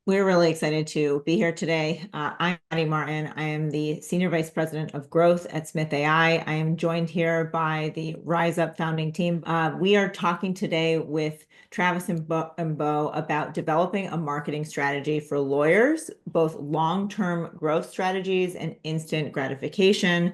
We're really excited to be here today. I'm Maddy Martin. I am the Senior Vice President of Growth at Smith.ai. I am joined here by the RizeUp founding team. We are talking today with Travis and Bo about developing a marketing strategy for lawyers, both long-term growth strategies and instant gratification,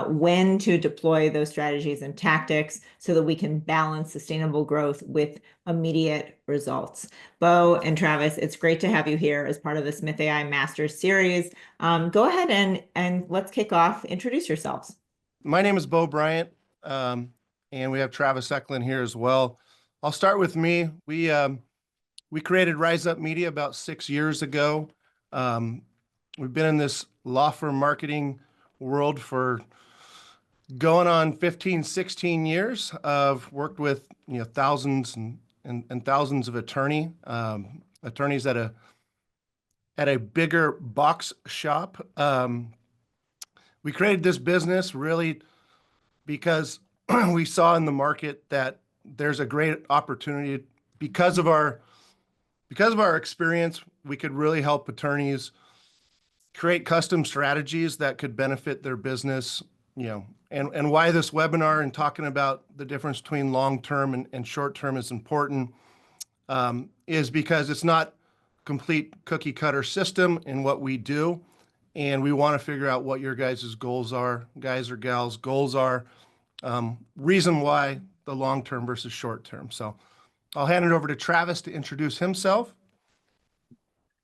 when to deploy those strategies and tactics so that we can balance sustainable growth with immediate results. Bo and Travis, it's great to have you here as part of the Smith.ai Masters series. Go ahead and let's kick off. Introduce yourselves. My name is Bo Bryant, and we have Travis Hoechlin here as well. I'll start with me. We created RizeUp Media about 6 years ago. We've been in this law firm marketing world for going on 15, 16 years. I've worked with thousands and thousands of attorneys at a bigger box shop. We created this business really because we saw in the market that there's a great opportunity because of our experience. We could really help attorneys create custom strategies that could benefit their business, and why this webinar and talking about the difference between long-term and short-term is important, is because it's not complete cookie cutter system in what we do. And we want to figure out what your guys' goals are, guys or gals goals are, reason why the long-term versus short-term. So I'll hand it over to Travis to introduce himself.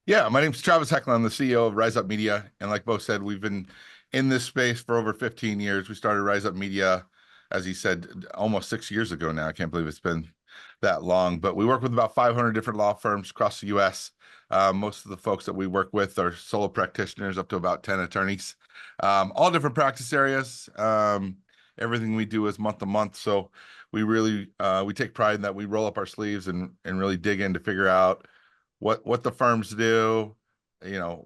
Yeah, my name's Travis Hoechlin. I'm the CEO of RizeUp Media. And like Bo said, we've been in this space for over 15 years. We started RizeUp Media, as he said, almost 6 years ago now. I can't believe it's been that long. But we work with about 500 different law firms across the U.S. Most of the folks that we work with are solo practitioners, up to about 10 attorneys, all different practice areas. Everything we do is month to month. So we really we take pride in that. We roll up our sleeves and really dig in to figure out what the firms do,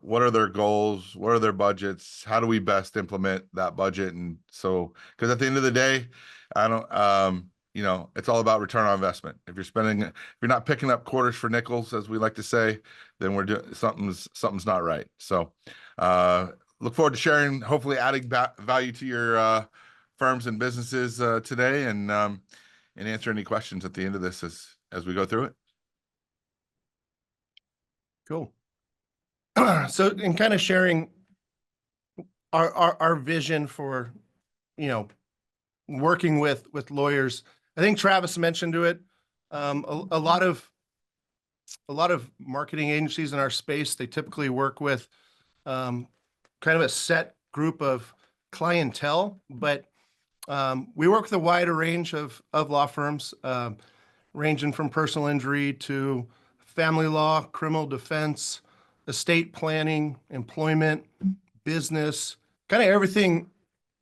what are their goals, what are their budgets, how do we best implement that budget. And so, because at the end of the day, I don't, it's all about return on investment. If you're not picking up quarters for nickels, as we like to say, then we're doing something's not right. So look forward to sharing, hopefully adding value to your firms and businesses today, and answer any questions at the end of this as we go through it. Cool. So in kind of sharing our vision for, working with lawyers, I think Travis mentioned to it, a lot of marketing agencies in our space, they typically work with kind of a set group of clientele, but we work with a wider range of law firms, ranging from personal injury to family law, criminal defense, estate planning, employment, business, kind of everything,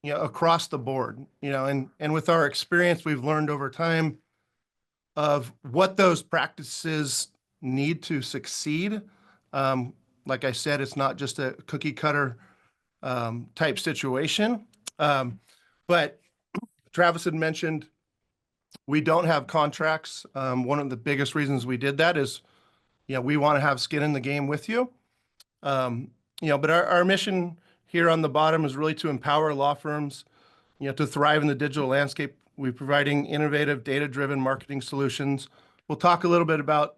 across the board, and with our experience, we've learned over time of what those practices need to succeed. Like I said, it's not just a cookie cutter type situation. But Travis had mentioned we don't have contracts. One of the biggest reasons we did that is, we want to have skin in the game with you. But our mission here on the bottom is really to empower law firms, to thrive in the digital landscape. We're providing innovative, data-driven marketing solutions. We'll talk a little bit about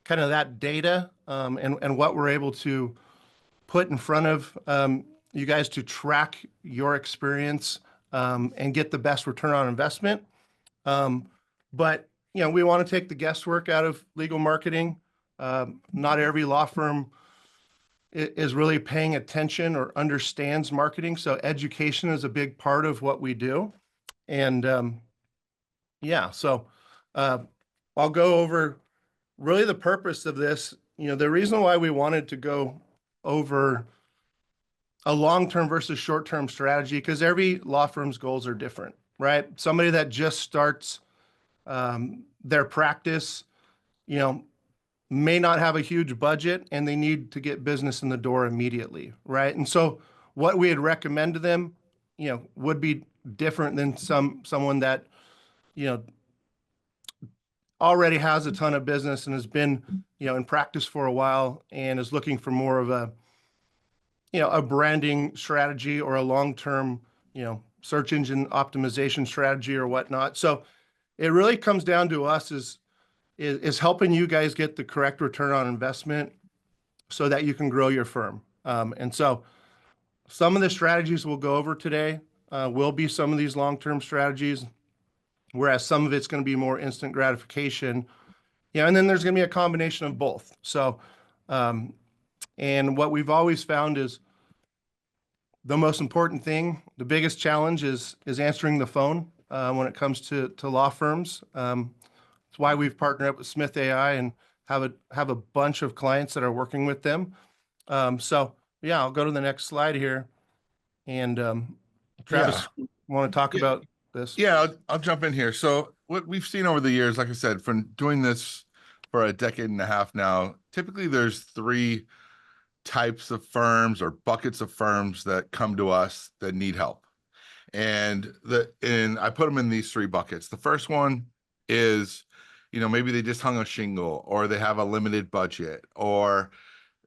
kind of that data and what we're able to put in front of you guys to track your experience and get the best return on investment. But we want to take the guesswork out of legal marketing. Not every law firm is really paying attention or understands marketing. So education is a big part of what we do. And so I'll go over really the purpose of this. The reason why we wanted to go over a long-term versus short-term strategy, because every law firm's goals are different, right? Somebody that just starts their practice, may not have a huge budget and they need to get business in the door immediately, right? And so what we would recommend to them, would be different than someone that, already has a ton of business and has been, in practice for a while and is looking for more of a, a branding strategy or a long-term, search engine optimization strategy or whatnot. So it really comes down to us is helping you guys get the correct return on investment so that you can grow your firm. And so some of the strategies we'll go over today will be some of these long-term strategies, whereas some of it's going to be more instant gratification. And then there's going to be a combination of both. So, and what we've always found is the most important thing, the biggest challenge is answering the phone when it comes to law firms. That's why we've partnered up with Smith.ai and have a bunch of clients that are working with them. So yeah, I'll go to the next slide here. And Travis, want to talk about this? Yeah, I'll jump in here. So what we've seen over the years, like I said, from doing this for a decade and a half now, typically there's three types of firms or buckets of firms that come to us that need help. And I put them in these three buckets. The first one is, maybe they just hung a shingle, or they have a limited budget, or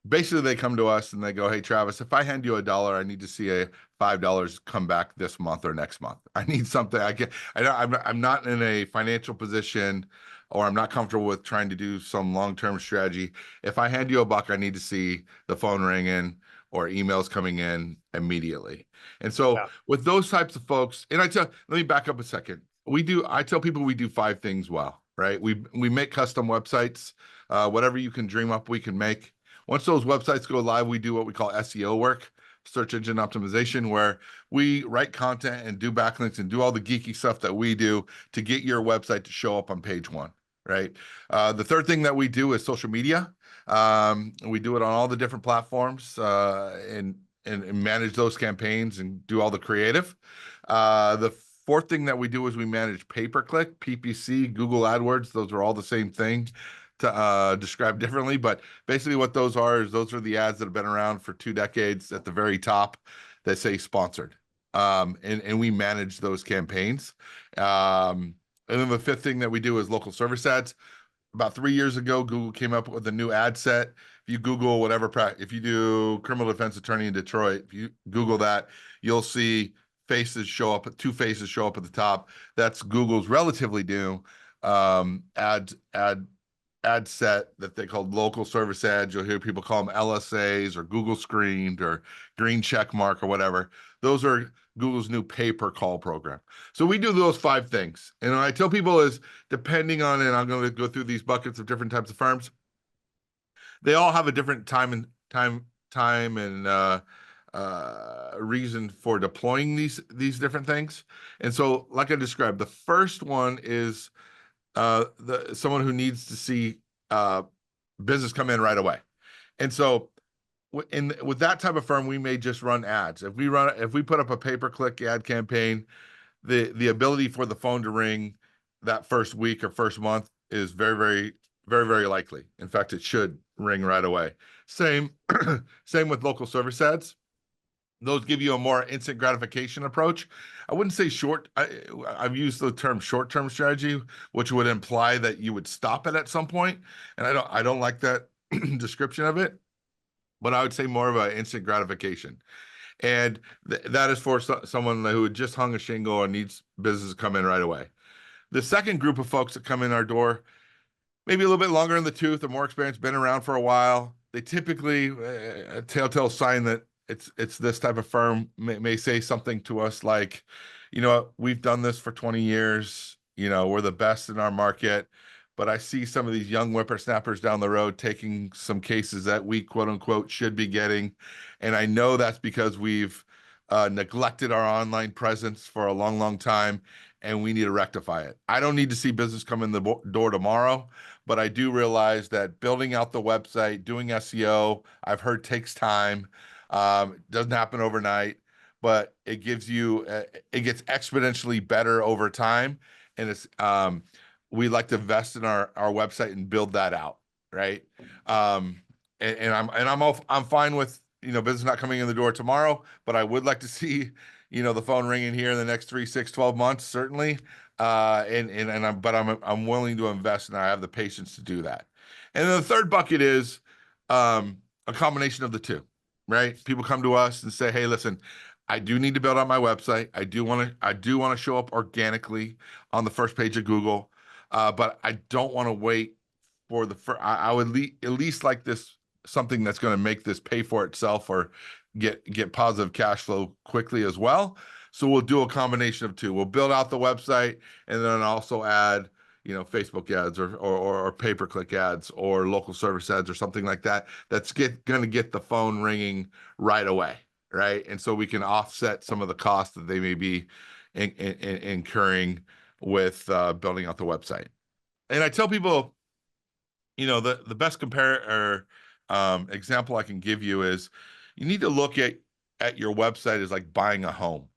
basically they come to us and they go, "Hey, Travis, if I hand you $1, I need to see a $5 come back this month or next month. I need something. I'm not in a financial position, or I'm not comfortable with trying to do some long-term strategy. If I hand you $1, I need to see the phone ringing or emails coming in immediately." And so with those types of folks, and let me back up a second. I tell people we do 5 things well, right? We make custom websites. Whatever you can dream up, we can make. Once those websites go live, we do what we call SEO work, search engine optimization, where we write content and do backlinks and do all the geeky stuff that we do to get your website to show up on page 1, right? The third thing that we do is social media. We do it on all the different platforms and manage those campaigns and do all the creative. The fourth thing that we do is we manage pay-per-click, PPC, Google AdWords. Those are all the same thing, to describe differently, but basically what those are the ads that have been around for 2 decades at the very top that say sponsored. And we manage those campaigns. And then the fifth thing that we do is local service ads. About 3 years ago, Google came up with a new ad set. If you Google if you do criminal defense attorney in Detroit, if you Google that, you'll see 2 faces show up at the top. That's Google's relatively new ad set that they call local service ads. You'll hear people call them LSAs or Google screened or green check mark or whatever. Those are Google's new pay-per-call program. So we do those 5 things. And what I tell people is, depending on, and I'm going to go through these buckets of different types of firms, they all have a different time and reason for deploying these different things. And so, like I described, the first one is someone who needs to see business come in right away. And so with that type of firm, we may just run ads. If we put up a pay-per-click ad campaign, the ability for the phone to ring that first week or first month is very, very, very, very likely. In fact, it should ring right away. Same with local service ads. Those give you a more instant gratification approach. I wouldn't say I've used the term short-term strategy, which would imply that you would stop it at some point. And I don't like that description of it, but I would say more of an instant gratification. And that is for someone who had just hung a shingle and needs business to come in right away. The second group of folks that come in our door, maybe a little bit longer in the tooth or more experience, been around for a while. They typically, a telltale sign that it's this type of firm may say something to us like, we've done this for 20 years, we're the best in our market, but I see some of these young whippersnappers down the road taking some cases that we, quote unquote, should be getting. And I know that's because we've neglected our online presence for a long, long time, and we need to rectify it. I don't need to see business come in the door tomorrow, but I do realize that building out the website, doing SEO, I've heard takes time. It doesn't happen overnight, but it gets exponentially better over time. And we like to invest in our website and build that out, right? And I'm fine with business not coming in the door tomorrow, but I would like to see the phone ringing here in the next 3, 6, 12 months, certainly. I'm willing to invest, and I have the patience to do that. And then the third bucket is a combination of the two, right? People come to us and say, "Hey, listen, I do need to build out my website. I do want to show up organically on the first page of Google, but I don't want to wait for I would at least like this something that's going to make this pay for itself or get positive cash flow quickly as well." So we'll do a combination of two. We'll build out the website and then also add, Facebook ads or pay-per-click ads or local service ads or something like that. That's going to get the phone ringing right away, right? And so we can offset some of the costs that they may be incurring with building out the website. And I tell people, the best example I can give you is you need to look at your website as like buying a home,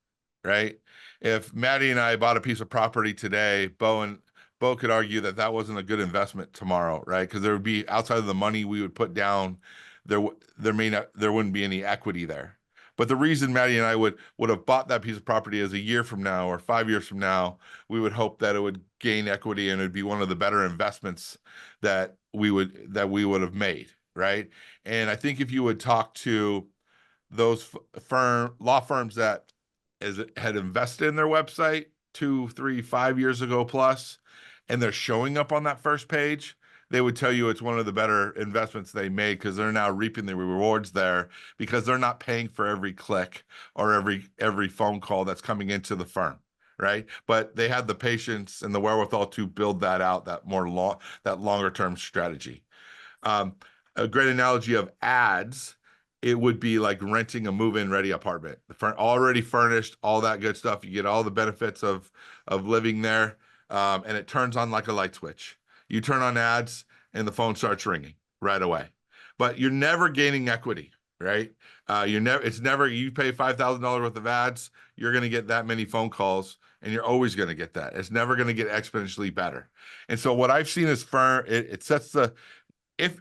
right? If Maddy and I bought a piece of property today, Bo could argue that wasn't a good investment tomorrow, right? Because there would be, outside of the money we would put down, there wouldn't be any equity there. But the reason Maddy and I would have bought that piece of property is a year from now or 5 years from now, we would hope that it would gain equity and it'd be one of the better investments that we would have made, right? And I think if you would talk to those law firms that had invested in their website 2, 3, 5 years ago plus, and they're showing up on that first page, they would tell you it's one of the better investments they made because they're now reaping the rewards there because they're not paying for every click or every phone call that's coming into the firm, right? But they had the patience and the wherewithal to build that out, that longer term strategy. A great analogy of ads, it would be like renting a move-in ready apartment, already furnished, all that good stuff. You get all the benefits of living there, and it turns on like a light switch. You turn on ads, and the phone starts ringing right away. But you're never gaining equity, right? You pay $5,000 worth of ads, you're going to get that many phone calls, and you're always going to get that. It's never going to get exponentially better. And so what I've seen is it sets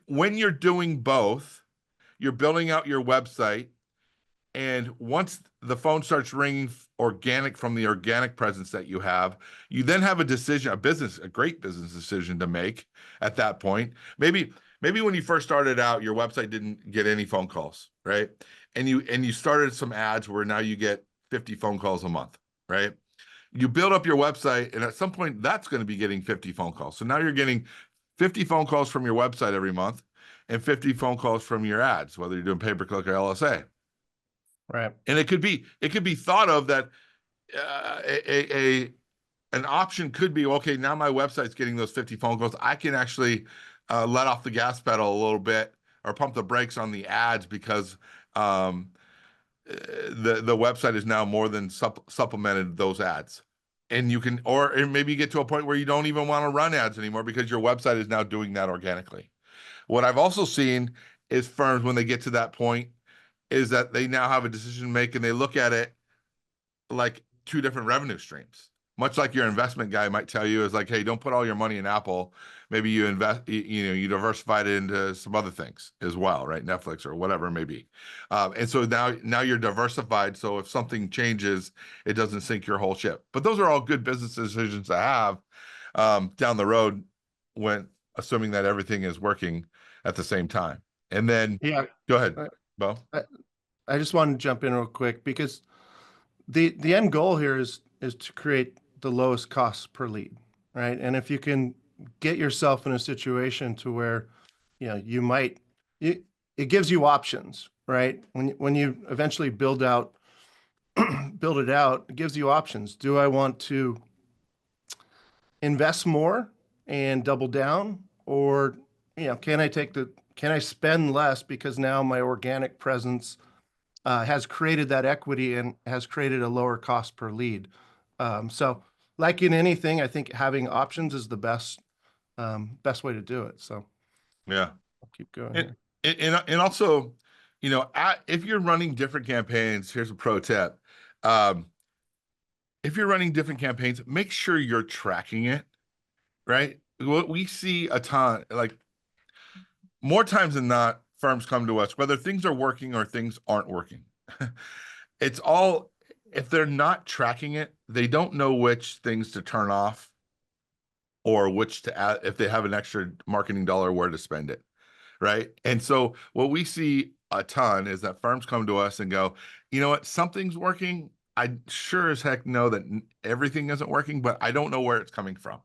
when you're doing both, you're building out your website, and once the phone starts ringing from the organic presence that you have, you then have a great business decision to make at that point. Maybe when you first started out, your website didn't get any phone calls, right? And you started some ads where now you get 50 phone calls a month, right? You build up your website, and at some point that's going to be getting 50 phone calls. So now you're getting 50 phone calls from your website every month and 50 phone calls from your ads, whether you're doing pay-per-click or LSA. Right. And it could be thought of that an option could be, okay, now my website's getting those 50 phone calls. I can actually let off the gas pedal a little bit or pump the brakes on the ads because the website is now more than supplemented those ads. And you can, or maybe you get to a point where you don't even want to run ads anymore because your website is now doing that organically. What I've also seen is firms, when they get to that point, is that they now have a decision to make and they look at it like two different revenue streams. Much like your investment guy might tell you is like, hey, don't put all your money in Apple. Maybe you invest, you diversify it into some other things as well, right? Netflix or whatever it may be. And so now you're diversified. So if something changes, it doesn't sink your whole ship. But those are all good business decisions to have down the road when assuming that everything is working at the same time. And then, go ahead, Bo. I just want to jump in real quick because the end goal here is to create the lowest cost per lead, right? And if you can get yourself in a situation to where, it gives you options, right? When you eventually build it out, it gives you options. Do I want to invest more and double down, or can I spend less because now my organic presence has created that equity and has created a lower cost per lead. So like in anything, I think having options is the best way to do it. So yeah, I'll keep going. And also, if you're running different campaigns, here's a pro tip. If you're running different campaigns, make sure you're tracking it, right? What we see a ton, like more times than not, firms come to us, whether things are working or things aren't working. It's all if they're not tracking it, they don't know which things to turn off or which to add, if they have an extra marketing dollar, where to spend it. Right. And so what we see a ton is that firms come to us and go, you know what, something's working. I sure as heck know that everything isn't working, but I don't know where it's coming from.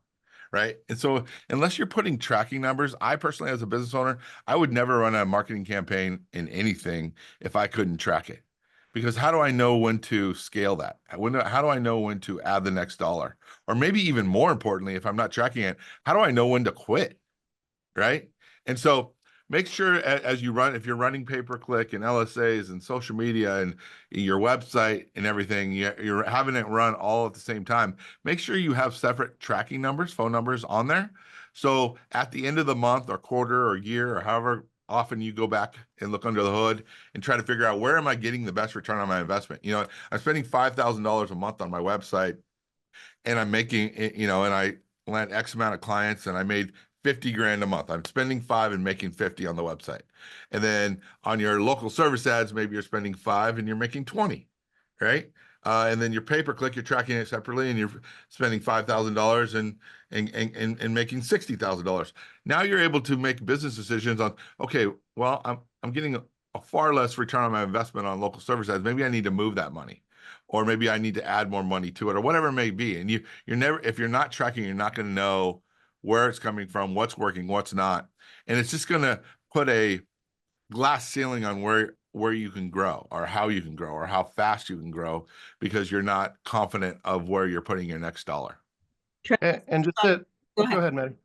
Right. And so unless you're putting tracking numbers, I personally, as a business owner, I would never run a marketing campaign in anything if I couldn't track it. Because how do I know when to scale that? How do I know when to add the next dollar? Or maybe even more importantly, if I'm not tracking it, how do I know when to quit? Right. And so make sure as you run, if you're running pay-per-click and LSAs and social media and your website and everything, you're having it run all at the same time. Make sure you have separate tracking numbers, phone numbers on there. So at the end of the month or quarter or year or however often you go back and look under the hood and try to figure out, where am I getting the best return on my investment? You know, I'm spending $5,000 a month on my website, and I'm making, and I land X amount of clients and I made 50 grand a month. I'm spending 5 and making 50 on the website. And then on your local service ads, maybe you're spending 5 and you're making 20, right? And then your pay-per-click, you're tracking it separately and you're spending $5,000 and making $60,000. Now you're able to make business decisions on, okay, well, I'm getting a far less return on my investment on local service ads. Maybe I need to move that money, or maybe I need to add more money to it, or whatever it may be. And you're never, if you're not tracking, you're not going to know where it's coming from, what's working, what's not. And it's just going to put a glass ceiling on where you can grow, or how you can grow, or how fast you can grow, because you're not confident of where you're putting your next dollar. And just to, Go go ahead. ahead, Maddy.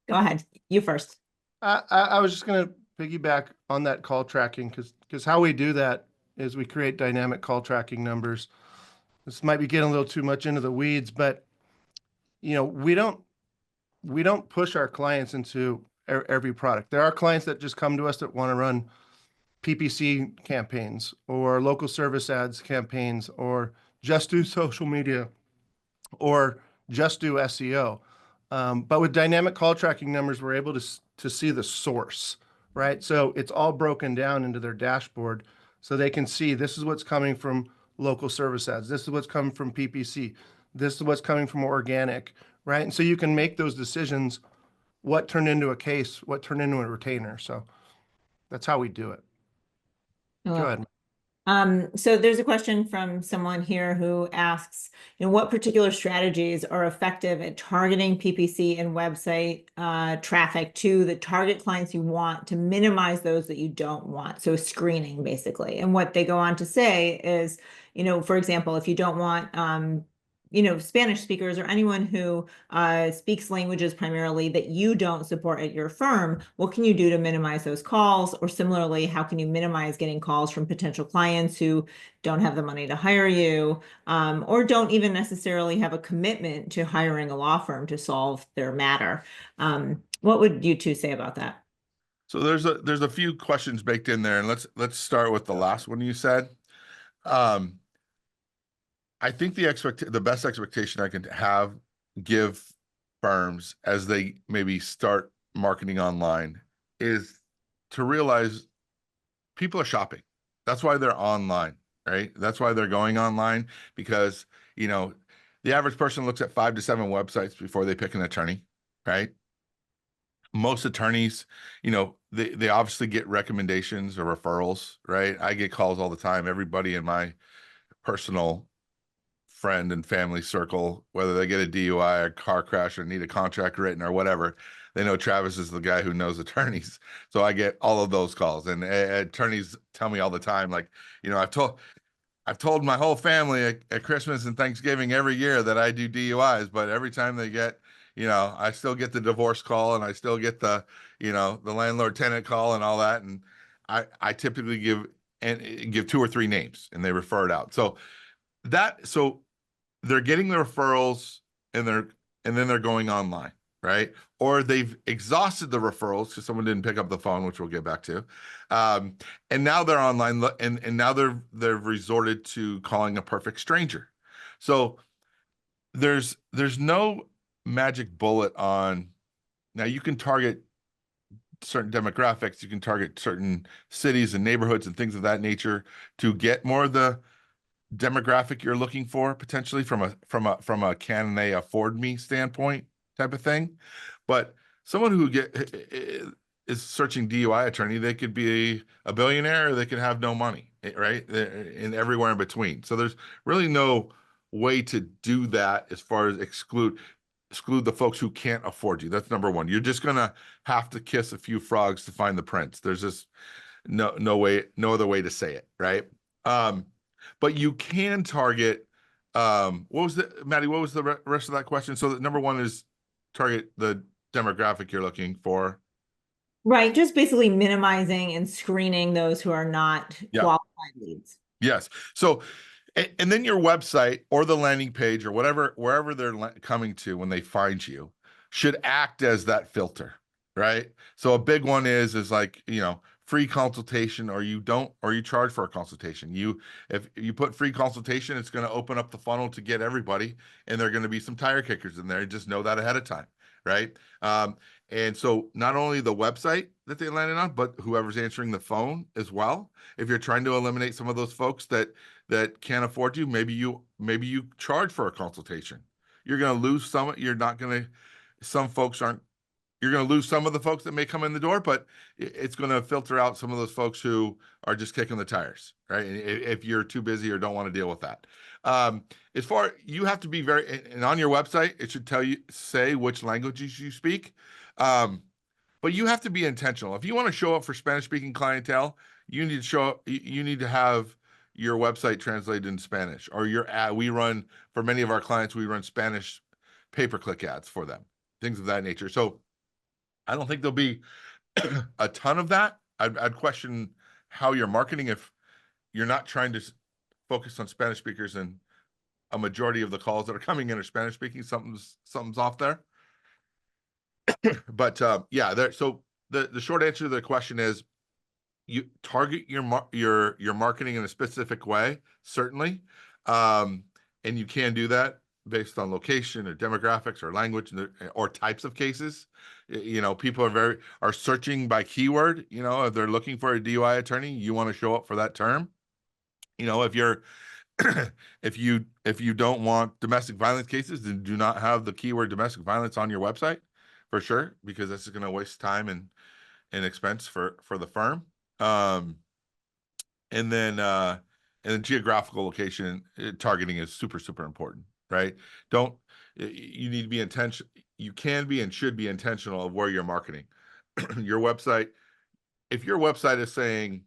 Go ahead. You first. I was just going to piggyback on that call tracking, because how we do that is we create dynamic call tracking numbers. This might be getting a little too much into the weeds, but we don't push our clients into every product. There are clients that just come to us that want to run PPC campaigns or local service ads campaigns, or just do social media, or just do SEO. But with dynamic call tracking numbers, we're able to see the source, right? So it's all broken down into their dashboard, so they can see, this is what's coming from local service ads. This is what's coming from PPC. This is what's coming from organic, right? And so you can make those decisions, what turned into a case, what turned into a retainer. So that's how we do it. Go ahead. So there's a question from someone here who asks, what particular strategies are effective at targeting PPC and website traffic to the target clients you want, to minimize those that you don't want? So screening, basically. And what they go on to say is, for example, if you don't want Spanish speakers or anyone who speaks languages primarily that you don't support at your firm, what can you do to minimize those calls? Or similarly, how can you minimize getting calls from potential clients who don't have the money to hire you, or don't even necessarily have a commitment to hiring a law firm to solve their matter? What would you two say about that? So there's a few questions baked in there, and let's start with the last one you said. I think the best expectation I can give firms as they maybe start marketing online is to realize people are shopping. That's why they're online, right? That's why they're going online, because the average person looks at 5 to 7 websites before they pick an attorney, right? Most attorneys, they obviously get recommendations or referrals, right? I get calls all the time. Everybody in my personal friend and family circle, whether they get a DUI or car crash or need a contract written or whatever, they know Travis is the guy who knows attorneys. So I get all of those calls, and attorneys tell me all the time, like, I've told my whole family at Christmas and Thanksgiving every year that I do DUIs, but every time they get, I still get the divorce call, and I still get the landlord tenant call and all that. And I typically give 2 or 3 names, and they refer it out. So they're getting the referrals, and then they're going online, right? Or they've exhausted the referrals because someone didn't pick up the phone, which we'll get back to. And now they're online, and now they've resorted to calling a perfect stranger. So there's no magic bullet on. Now you can target certain demographics, you can target certain cities and neighborhoods and things of that nature to get more of the demographic you're looking for, potentially from a can they afford me standpoint type of thing. But someone who is searching DUI attorney, they could be a billionaire or they could have no money, right? And everywhere in between. So there's really no way to do that as far as exclude the folks who can't afford you. That's number one. You're just gonna have to kiss a few frogs to find the prince. There's just no way, no other way to say it, right? But you can target. Maddie? What was the rest of that question? So number one is target the demographic you're looking for. Right, just basically minimizing and screening those who are not Yeah. qualified leads. Yes. So, and then your website or the landing page or whatever, wherever they're coming to when they find you, should act as that filter, right? So a big one is like, free consultation, or you charge for a consultation. If you put free consultation, it's going to open up the funnel to get everybody, and there are going to be some tire kickers in there. Just know that ahead of time, right? And so not only the website that they landed on, but whoever's answering the phone as well. If you're trying to eliminate some of those folks that can't afford you, maybe you charge for a consultation. You're going to lose some. Some folks aren't. You're going to lose some of the folks that may come in the door, but it's going to filter out some of those folks who are just kicking the tires, right? If you're too busy or don't want to deal with that. You have to be and on your website, it should say which languages you speak. But you have to be intentional. If you want to show up for Spanish-speaking clientele, you need to have your website translated in Spanish, or your ad. For many of our clients, we run Spanish pay-per-click ads for them, things of that nature. So I don't think there'll be a ton of that. I'd question how you're marketing if you're not trying to focus on Spanish speakers, and a majority of the calls that are coming in are Spanish speaking. Something's off there. But so the short answer to the question is, you target your marketing in a specific way, certainly, and you can do that based on location or demographics or language or types of cases. People are searching by keyword. If they're looking for a DUI attorney, you want to show up for that term. If you're if you don't want domestic violence cases, then do not have the keyword domestic violence on your website, for sure, because this is going to waste time and expense for the firm. And then geographical location targeting is super, super important, right? You need to be intentional. You can be and should be intentional of where you're marketing. Your website, if your website is saying,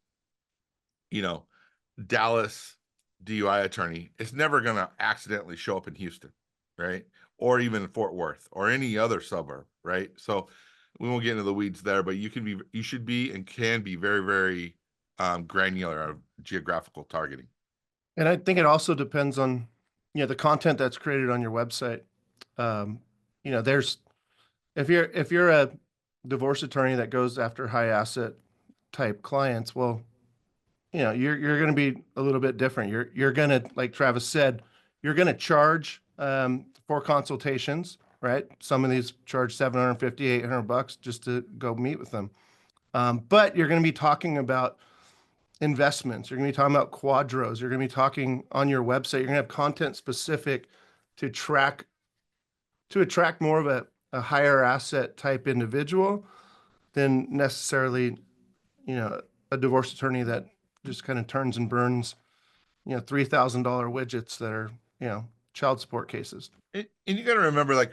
Dallas DUI attorney, it's never going to accidentally show up in Houston, right? Or even Fort Worth or any other suburb, right? So we won't get into the weeds there, but you should be and can be very, very granular of geographical targeting. And I think it also depends on, the content that's created on your website. If you're a divorce attorney that goes after high asset type clients, well, you're going to be a little bit different. You're going to, like Travis said, you're going to charge for consultations, right? Some of these charge $750, $800 just to go meet with them. But you're going to be talking about investments. You're going to be talking about quadros. You're going to be talking on your website. You're going to have content specific to attract more of a higher asset type individual than necessarily, a divorce attorney that just kind of turns and burns, $3,000 widgets that are, child support cases. And you got to remember,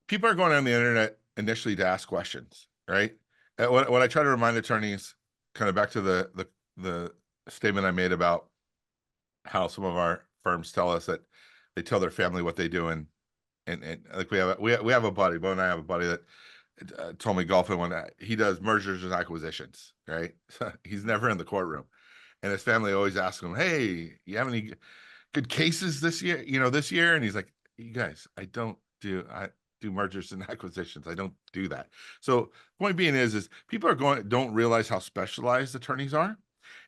people are going on the internet initially to ask questions, right? What I try to remind attorneys, kind of back to the statement I made about how some of our firms tell us that they tell their family what they do, and like we have a buddy, Bo and I have a buddy that told me golfing when he does mergers and acquisitions, right? So he's never in the courtroom, and his family always asks him, "Hey, you have any good cases this year? This year?" And he's like, "You guys, I do mergers and acquisitions. I don't do that." So point being is people don't realize how specialized attorneys are.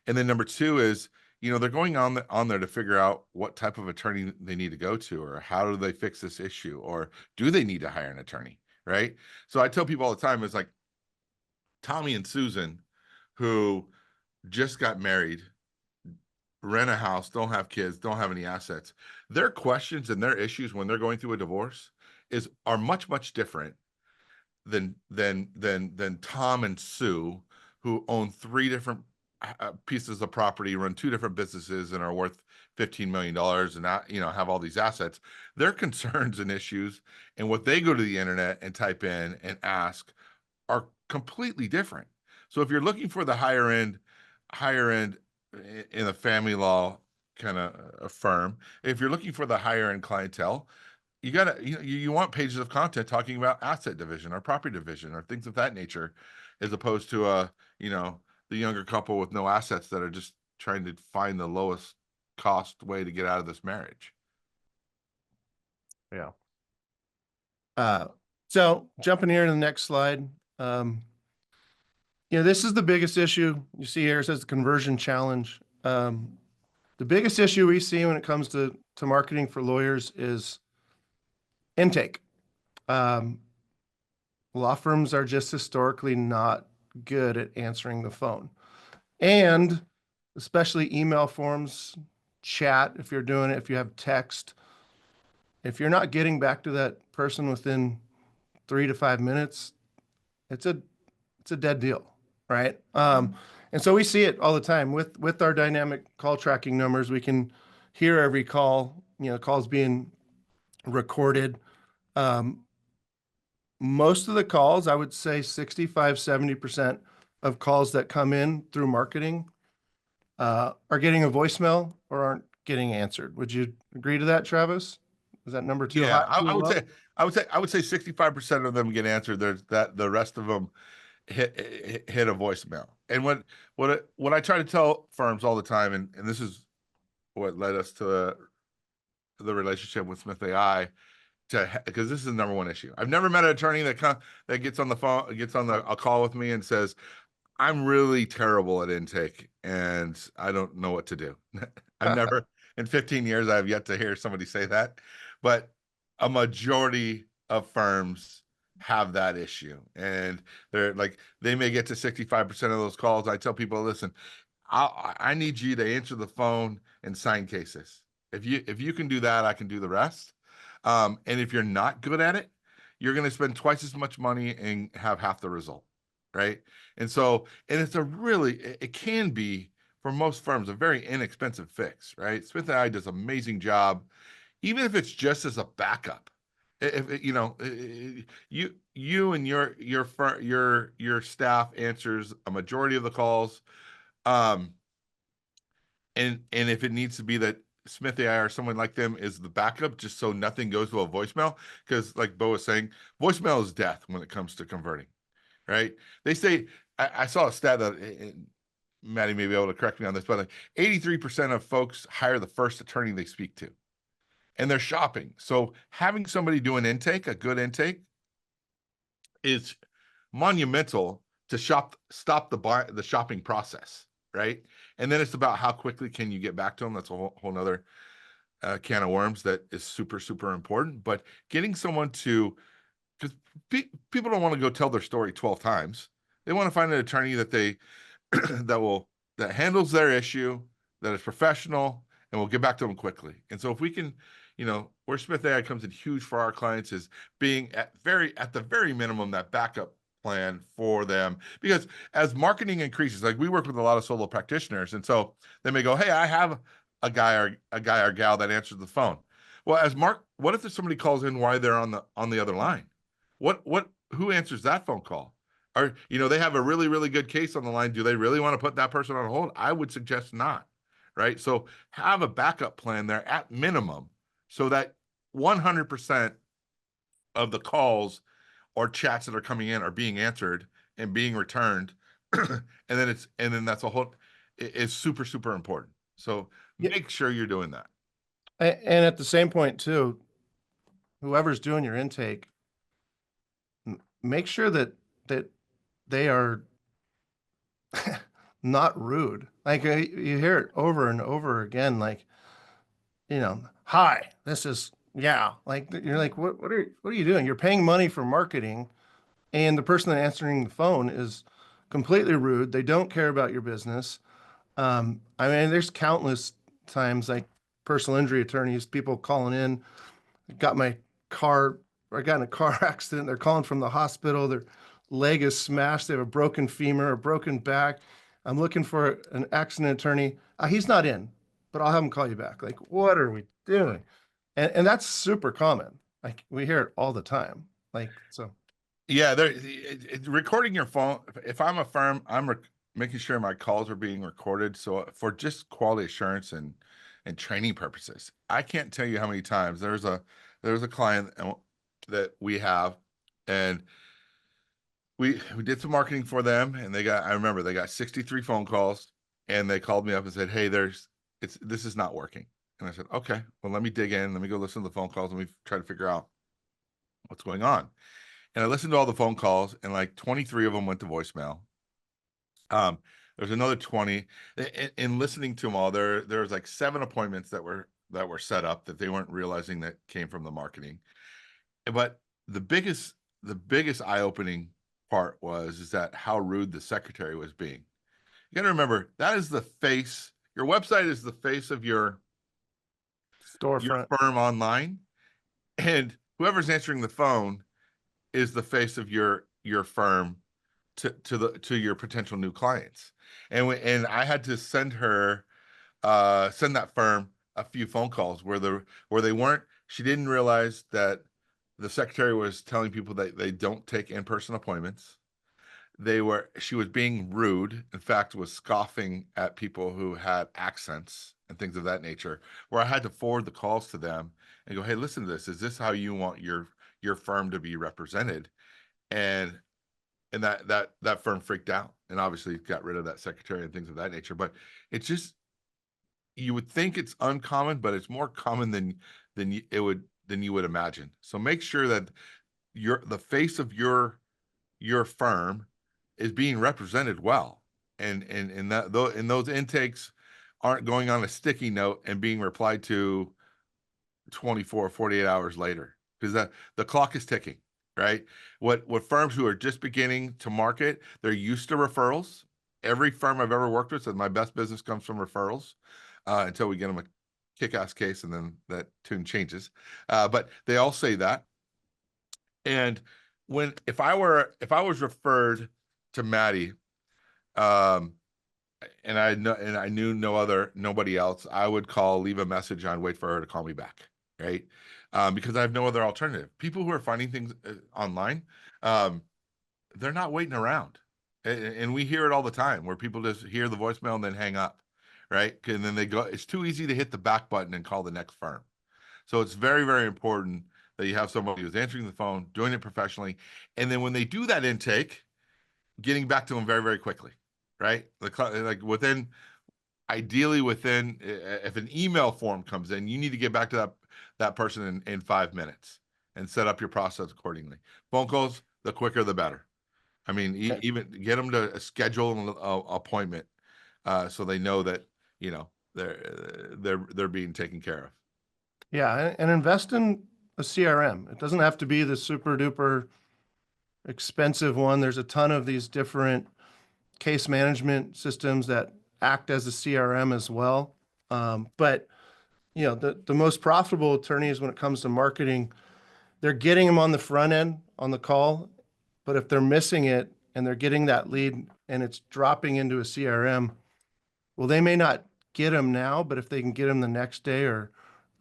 And then number two is, they're going on there to figure out what type of attorney they need to go to, or how do they fix this issue, or do they need to hire an attorney, right? So I tell people all the time, it's like Tommy and Susan, who just got married rent a house, don't have kids, don't have any assets. Their questions and their issues when they're going through a divorce are much different than Tom and Sue, who own three different pieces of property, run two different businesses, and are worth $15 million, and have all these assets. Their concerns and issues and what they go to the internet and type in and ask are completely different. So if you're looking for the higher end in a family law kind of a firm, if you're looking for the higher end clientele, you gotta you want pages of content talking about asset division or property division or things of that nature, as opposed to the younger couple with no assets that are just trying to find the lowest cost way to get out of this marriage. Yeah. So jumping here to the next slide, this is the biggest issue you see here. It says the conversion challenge. The biggest issue we see when it comes to marketing for lawyers is intake. Law firms are just historically not good at answering the phone, and especially email forms, chat, if you're doing it, if you have text, if you're not getting back to that person within 3 to 5 minutes, it's a dead deal, right? And so we see it all the time with our dynamic call tracking numbers. We can hear every call, calls being recorded. Most of the calls, I would say 65, 70% of calls that come in through marketing are getting a voicemail or aren't getting answered. Would you agree to that, Travis? Is that number too high? I would say 65% of them get answered. There's that the rest of them hit a voicemail. And what I try to tell firms all the time, and this is what led us to the relationship with Smith.ai, because this is the number one issue. I've never met an attorney that gets on the phone, a call with me and says, "I'm really terrible at intake and I don't know what to do." I've never, in 15 years, I have yet to hear somebody say that, but a majority of firms have that issue, and they may get to 65% of those calls. I tell people, listen, I need you to answer the phone and sign cases. If you can do that, I can do the rest. And if you're not good at it, you're going to spend twice as much money and have half the result, right? And it can be, for most firms, a very inexpensive fix, right? Smith.ai does an amazing job, even if it's just as a backup. If you and your staff answers a majority of the calls, and if it needs to be that Smith.ai or someone like them is the backup, just so nothing goes to a voicemail, because like Bo was saying, voicemail is death when it comes to converting, right? They say, I saw a stat that, Maddy may be able to correct me on this, but like 83% of folks hire the first attorney they speak to, and they're shopping. So having somebody do an intake, a good intake, is monumental to stop the shopping process, right? And then it's about how quickly can you get back to them. That's a whole nother can of worms that is super, super important. But getting someone to, because people don't want to go tell their story 12 times. They want to find an attorney that that handles their issue, that is professional, and will get back to them quickly. And so if we can, where Smith.ai comes in huge for our clients is being at the very minimum that backup plan for them, because as marketing increases, like we work with a lot of solo practitioners, and so they may go, "Hey, I have a guy or gal that answers the phone." Well, what if somebody calls in while they're on the other line? Who answers that phone call? Or they have a really, really good case on the line. Do they really want to put that person on hold? I would suggest not, right? So have a backup plan there at minimum, so that 100% of the calls or chats that are coming in are being answered and being returned. and then that's it's super, super important. So make sure you're doing that. And at the same point too, whoever's doing your intake, make sure that they are not rude. Like you hear it over and over again, like, "Hi, this is," like you're like, what are you doing? You're paying money for marketing, and the person that's answering the phone is completely rude. They don't care about your business. I mean, there's countless times, like personal injury attorneys, people calling in, got my car, or I got in a car accident. They're calling from the hospital. Their leg is smashed. They have a broken femur, a broken back. I'm looking for an accident attorney. He's not in, but I'll have him call you back. Like, what are we doing? And that's super common. Like we hear it all the time. Like, so. Yeah, recording your phone. If I'm a firm, making sure my calls are being recorded. So for just quality assurance and training purposes, I can't tell you how many times there's a client that we have, and we did some marketing for them, and I remember they got 63 phone calls, and they called me up and said, "Hey, this is not working." And I said, "Okay, well, let me dig in. Let me go listen to the phone calls, and we try to figure out what's going on." And I listened to all the phone calls, and like 23 of them went to voicemail. There's another 20. In listening to them all, there was like 7 appointments that were set up that they weren't realizing that came from the marketing. But the biggest eye-opening part is that how rude the secretary was being. You got to remember, that is the face. Your website is the face of your Storefront. firm online, and whoever's answering the phone is the face of your firm to your potential new clients. And I had to send that firm a few phone calls where they weren't. She didn't realize that the secretary was telling people that they don't take in-person appointments. She was being rude. In fact, was scoffing at people who had accents and things of that nature, where I had to forward the calls to them and go, "Hey, listen to this. Is this how you want your firm to be represented?" And that firm freaked out, and obviously got rid of that secretary and things of that nature. But it's just, you would think it's uncommon, but it's more common than you would imagine. So make sure that the face of your firm is being represented well, and those intakes aren't going on a sticky note and being replied to 24 or 48 hours later, because the clock is ticking, right? What firms who are just beginning to market, they're used to referrals. Every firm I've ever worked with says my best business comes from referrals, until we get them a kick-ass case, and then that tune changes. But they all say that. And if I was referred to Maddy, um, and I knew nobody else, I would call, leave a message on, wait for her to call me back, right? Because I have no other alternative. People who are finding things online, they're not waiting around, and we hear it all the time, where people just hear the voicemail and then hang up, right? And then they go. It's too easy to hit the back button and call the next firm. So it's very, very important that you have somebody who's answering the phone, doing it professionally, and then when they do that intake, getting back to them very, very quickly, right? Like ideally within, if an email form comes in, you need to get back to that person in 5 minutes and set up your process accordingly. Phone calls, the quicker the better. I mean, Okay. even get them to schedule an appointment, so they know that they're being taken care of. Yeah, and invest in a CRM. It doesn't have to be the super duper expensive one. There's a ton of these different case management systems that act as a CRM as well. But the most profitable attorneys when it comes to marketing, they're getting them on the front end on the call. But if they're missing it and they're getting that lead and it's dropping into a CRM, well, they may not get them now, but if they can get them the next day, or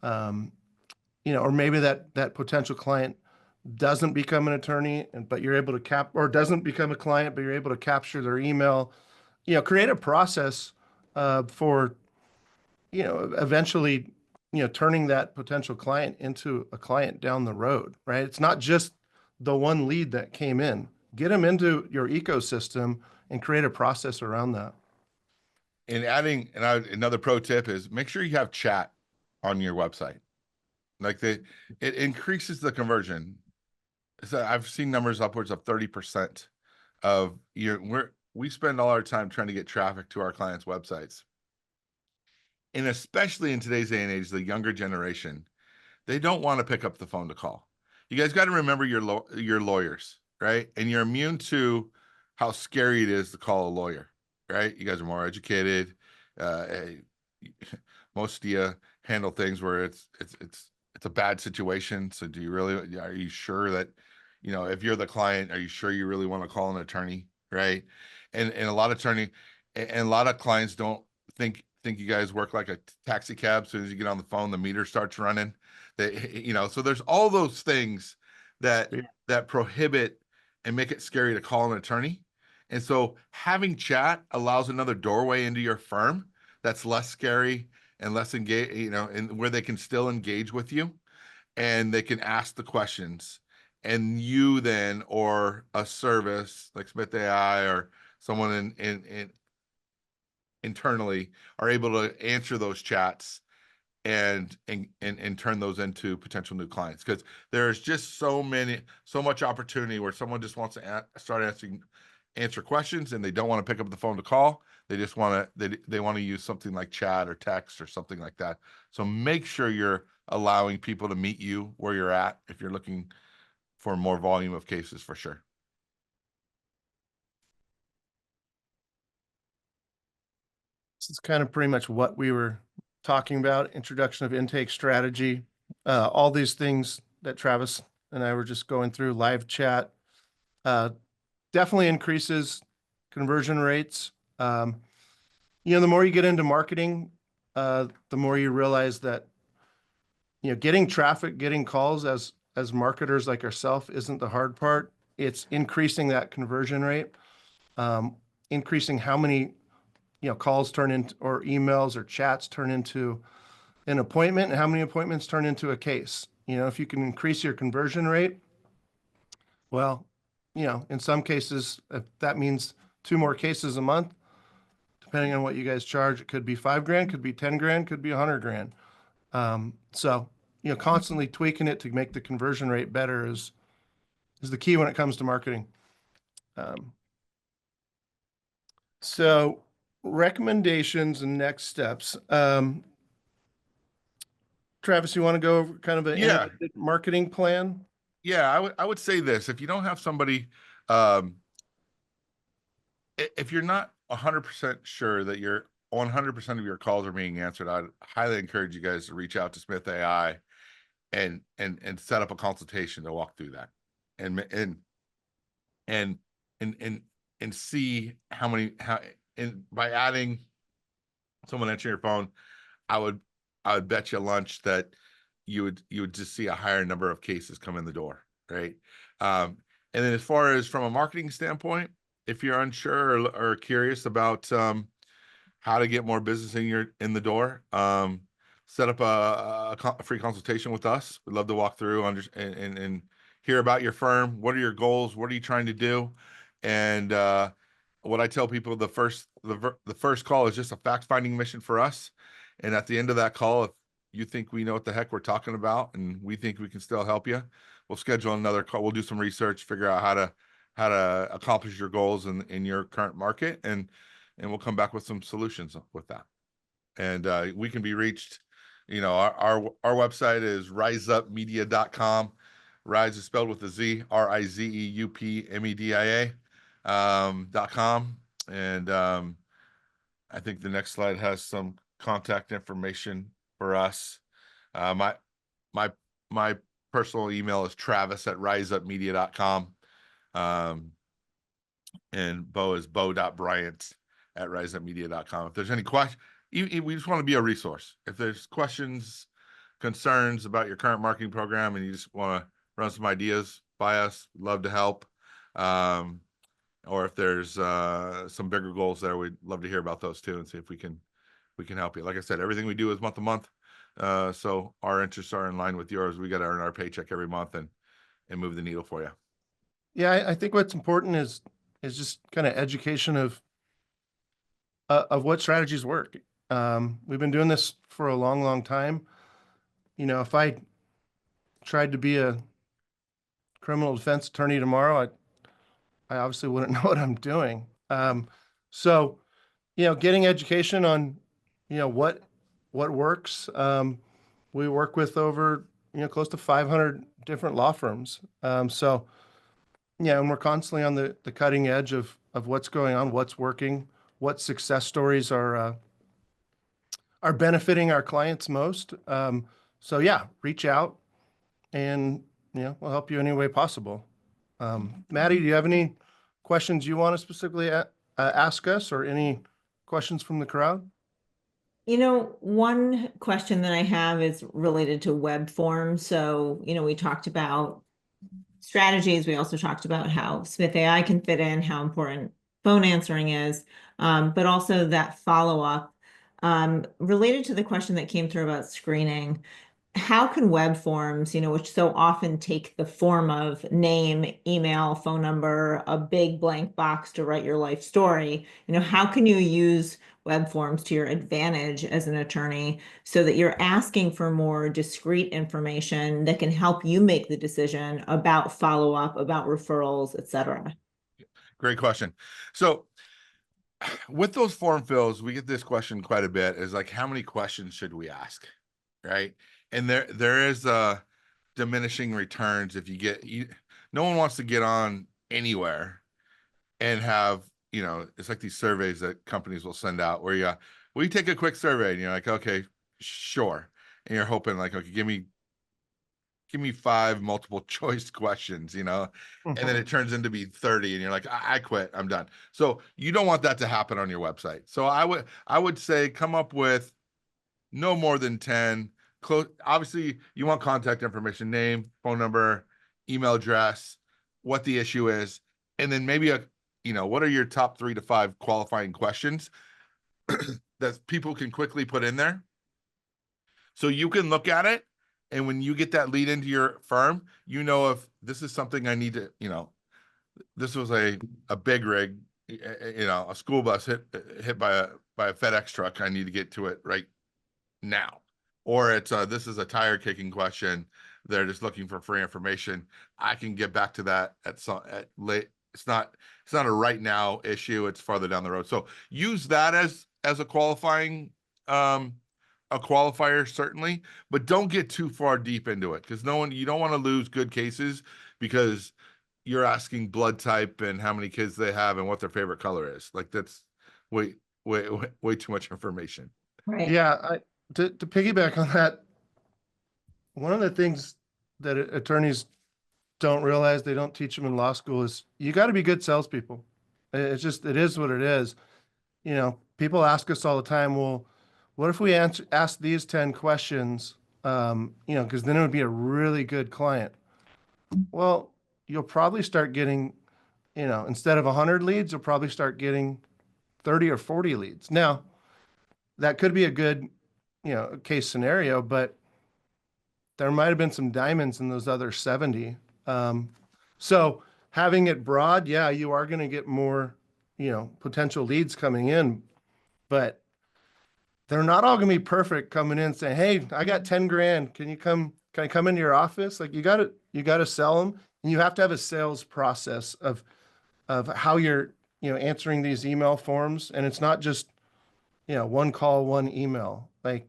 or maybe that potential client doesn't become an attorney, but you're able to or doesn't become a client, but you're able to capture their email, create a process for, eventually, turning that potential client into a client down the road, right? It's not just the one lead that came in. Get them into your ecosystem and create a process around that. And another pro tip is, make sure you have chat on your website. Like it increases the conversion. So I've seen numbers upwards of 30% of we spend all our time trying to get traffic to our clients' websites. And especially in today's day and age, the younger generation, they don't want to pick up the phone to call. You guys got to remember your lawyers, right? And you're immune to how scary it is to call a lawyer, right? You guys are more educated. hey, most of you handle things where it's a bad situation. So do you really, are you sure that, if you're the client, are you sure you really want to call an attorney? Right. And a lot of and a lot of clients don't think you guys work like a taxi cab. As soon as you get on the phone, the meter starts running. So there's all those things that prohibit and make it scary to call an attorney. And so having chat allows another doorway into your firm that's less scary and less engage, and where they can still engage with you and they can ask the questions. And you then, or a service like Smith.ai or someone internally, are able to answer those chats and turn those into potential new clients, because there's just so much opportunity where someone just wants to start answer questions and they don't want to pick up the phone to call. They just want to they want to use something like chat or text or something like that. So make sure you're allowing people to meet you where you're at if you're looking for more volume of cases, for sure. This is kind of pretty much what we were talking about: introduction of intake strategy, all these things that Travis and I were just going through. Live chat definitely increases conversion rates. The more you get into marketing, the more you realize that getting traffic, getting calls as marketers like ourselves isn't the hard part. It's increasing that conversion rate, increasing how many calls turn into, or emails or chats turn into an appointment, and how many appointments turn into a case. If you can increase your conversion rate, well, in some cases, if that means 2 more cases a month, depending on what you guys charge, it could be $5,000, could be $10,000, could be $100,000. So, constantly tweaking it to make the conversion rate better is the key when it comes to marketing. So recommendations and next steps. Travis, you want to go over kind of an marketing plan? Yeah, I would say this: if you don't have somebody, if you're not 100% sure that you're 100% of your calls are being answered, I'd highly encourage you guys to reach out to Smith.ai and set up a consultation to walk through that and see and by adding someone answering your phone, I would bet you lunch that you would just see a higher number of cases come in the door, right? And then as far as from a marketing standpoint, if you're unsure or curious about how to get more business in the door, set up a free consultation with us. We'd love to walk through and hear about your firm. What are your goals? What are you trying to do? And what I tell people, the first call is just a fact-finding mission for us. And at the end of that call, if you think we know what the heck we're talking about and we think we can still help you, we'll schedule another call. We'll do some research, figure out how to accomplish your goals in your current market, and we'll come back with some solutions with that. And we can be reached, our website is RizeUpMedia.com. Rise is spelled with a Z, RizeUpMedia.com. And I think the next slide has some contact information for us. My personal email is travis@RizeUpMedia.com. And Bo is bo.bryant@RizeUpMedia.com. If there's any question, we just want to be a resource. If there's questions, concerns about your current marketing program, and you just want to run some ideas by us, love to help. Or if there's some bigger goals there, we'd love to hear about those too and see if we can help you. Like I said, everything we do is month to month. So our interests are in line with yours. We got to earn our paycheck every month and move the needle for you. Yeah, I think what's important is just kind of education of what strategies work. We've been doing this for a long, long time. If I tried to be a criminal defense attorney tomorrow, I obviously wouldn't know what I'm doing. So, getting education on, what works. We work with over, close to 500 different law firms. So, yeah, and we're constantly on the cutting edge of what's going on, what's working, what success stories are are benefiting our clients most. So yeah, reach out and, we'll help you any way possible. Maddy, do you have any questions you want to specifically ask us, or any questions from the crowd? One question that I have is related to web forms. So, we talked about strategies. We also talked about how Smith AI can fit in, how important phone answering is, but also that follow-up. Related to the question that came through about screening, how can web forms, which so often take the form of name, email, phone number, a big blank box to write your life story, how can you use web forms to your advantage as an attorney so that you're asking for more discrete information that can help you make the decision about follow-up, about referrals, et cetera? Great question. So with those form fills, we get this question quite a bit, is like, how many questions should we ask? Right. And there is diminishing returns if no one wants to get on anywhere and have, it's like these surveys that companies will send out where we take a quick survey and you're like, okay, sure. And you're hoping like, okay, give me 5 multiple choice questions, and then it turns into be 30 and you're like, I quit, I'm done. So you don't want that to happen on your website. So I would say come up with no more than 10. Obviously, you want contact information, name, phone number, email address, what the issue is, and then maybe what are your top 3 to 5 qualifying questions that people can quickly put in there, so you can look at it, and when you get that lead into your firm, if this is something I need to, this was a big rig, a school bus hit by a FedEx truck, I need to get to it right now. Or it's this is a tire kicking question, they're just looking for free information, I can get back to that at late. It's not a right now issue, it's farther down the road. So use that as a qualifier, certainly, but don't get too far deep into it, because you don't want to lose good cases because you're asking blood type and how many kids they have and what their favorite color is. Like, that's way too much information. Right. Yeah, to piggyback on that, one of the things that attorneys don't realize, they don't teach them in law school, is you got to be good salespeople. It is what it is. People ask us all the time, well, what if we ask these 10 questions? Because then it would be a really good client. Well, you'll probably start getting, instead of 100 leads, you'll probably start getting 30 or 40 leads. Now, that could be a good, case scenario, but there might have been some diamonds in those other 70. So having it broad, yeah, you are going to get more, potential leads coming in, but they're not all going to be perfect coming in saying, hey, I got 10 grand. Can I come into your office? Like, you got to sell them, and you have to have a sales process of how you're, answering these email forms. And it's not just, one call, one email. Like,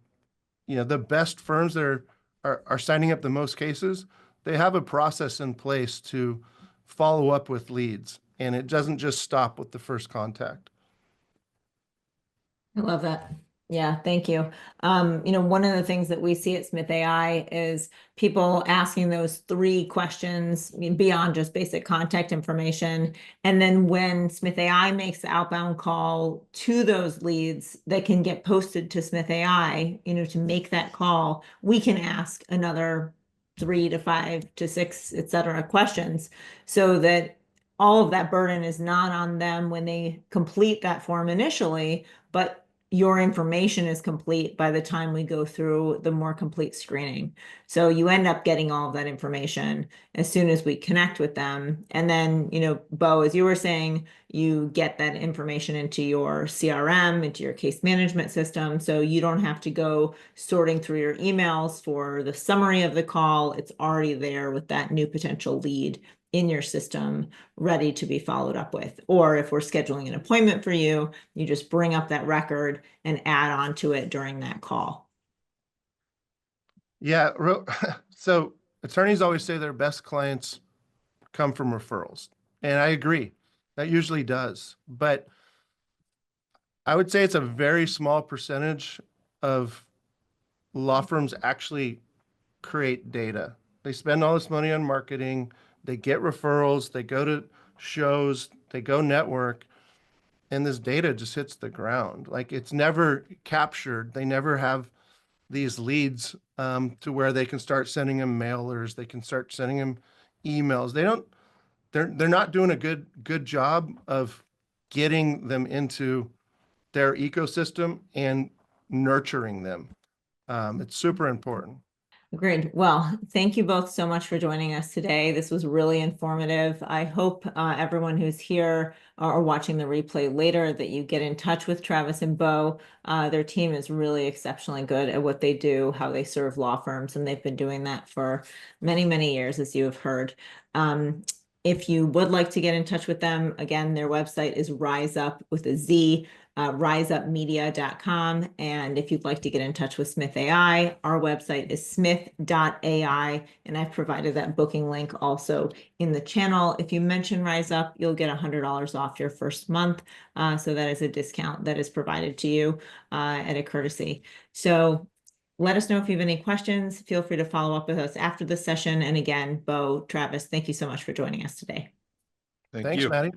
the best firms that are signing up the most cases, they have a process in place to follow up with leads, and it doesn't just stop with the first contact. I love that. Yeah, thank you. One of the things that we see at Smith AI is people asking those 3 questions beyond just basic contact information. And then when Smith AI makes the outbound call to those leads that can get posted to Smith AI, to make that call, we can ask another 3 to 5 to 6, et cetera, questions, so that all of that burden is not on them when they complete that form initially, but your information is complete by the time we go through the more complete screening. So you end up getting all of that information as soon as we connect with them. And then, Bo, as you were saying, you get that information into your CRM, into your case management system. So you don't have to go sorting through your emails for the summary of the call. It's already there with that new potential lead in your system, ready to be followed up with. Or if we're scheduling an appointment for you, you just bring up that record and add on to it during that call. Yeah. So attorneys always say their best clients come from referrals. And I agree. That usually does. But I would say it's a very small percentage of law firms actually create data. They spend all this money on marketing, they get referrals, they go to shows, they go network, and this data just hits the ground. Like it's never captured. They never have these leads to where they can start sending them mailers, they can start sending them emails. They're not doing a good job of getting them into their ecosystem and nurturing them. It's super important. Great. Well, thank you both so much for joining us today. This was really informative. I hope everyone who's here or watching the replay later that you get in touch with Travis and Bo. Their team is really exceptionally good at what they do, how they serve law firms, and they've been doing that for many, many years, as you have heard. If you would like to get in touch with them, again, their website is RizeUp with a Z, RizeUpMedia.com. And if you'd like to get in touch with Smith.ai, our website is Smith.ai. And I've provided that booking link also in the channel. If you mention RizeUp, you'll get $100 off your first month. So that is a discount that is provided to you at a courtesy. So let us know if you have any questions. Feel free to follow up with us after the session. And again, Bo, Travis, thank you so much for joining us today. Thank Thanks, you. Maddy.